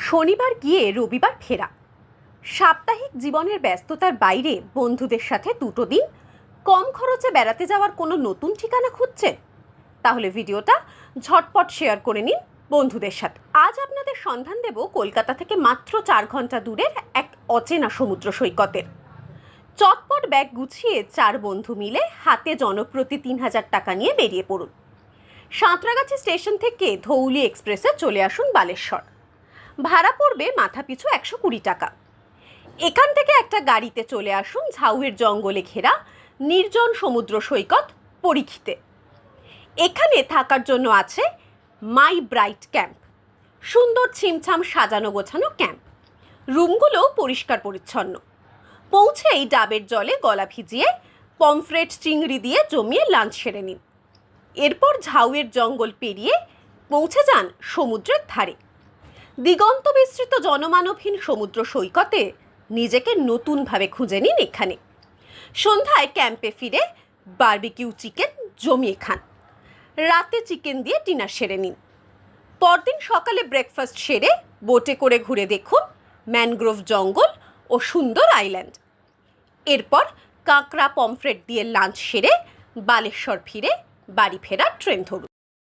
শনিবার গিয়ে রবিবার ফেরা। সাপ্তাহিক জীবনের ব্যস্ততার বাইরে বন্ধুদের সাথে দুটো দিন কম খরচে বেড়াতে যাওয়ার কোনো নতুন ঠিকানা খুঁজছেন? তাহলে ভিডিওটা ঝটপট শেয়ার করে নিন বন্ধুদের সাথে। আজ আপনাদের সন্ধান দেব কলকাতা থেকে মাত্র 4 ঘন্টা দূরের এক অচেনা সমুদ্র সৈকতের। চটপট ব্যাগ গুছিয়ে 4 বন্ধু মিলে হাতে জনপ্রতি 3000 টাকা নিয়ে বেরিয়ে পড়ুন। সাঁতরাগাছি স্টেশন থেকে ধৌলি এক্সপ্রেসে চলে আসুন বালেশ্বর। ভাড়া পড়বে মাথাপিছু 120 টাকা। এখান থেকে একটা গাড়িতে চলে আসুন ঝাউয়ের জঙ্গলে ঘেরা নির্জন সমুদ্র সৈকত পরিখিতে। এখানে থাকার জন্য আছে মাই ব্রাইট ক্যাম্প, সুন্দর ছিমছাম সাজানো গোছানো ক্যাম্প। রুমগুলো পরিষ্কার পরিচ্ছন্ন। পৌঁছেই ডাবের জলে গলা ভিজিয়ে পমফ্রেট চিংড়ি দিয়ে জমিয়ে লাঞ্চ সেরে নিন। এরপর ঝাউয়ের জঙ্গল পেরিয়ে পৌঁছে যান সমুদ্রের ধারে। দিগন্ত বিস্তৃত জনমানবহীন সমুদ্র সৈকতে নিজেকে নতুনভাবে খুঁজে নিন এখানে। সন্ধ্যায় ক্যাম্পে ফিরে বারবিকিউ চিকেন জমিয়ে খান। রাতে চিকেন দিয়ে ডিনার সেরে নিন। পরদিন সকালে ব্রেকফাস্ট সেরে বোটে করে ঘুরে দেখুন ম্যানগ্রোভ জঙ্গল ও সুন্দর আইল্যান্ড। এরপর কাঁকড়া পমফ্রেট দিয়ে লাঞ্চ সেরে বালেশ্বর ফিরে বাড়ি ফেরার ট্রেন ধরুন।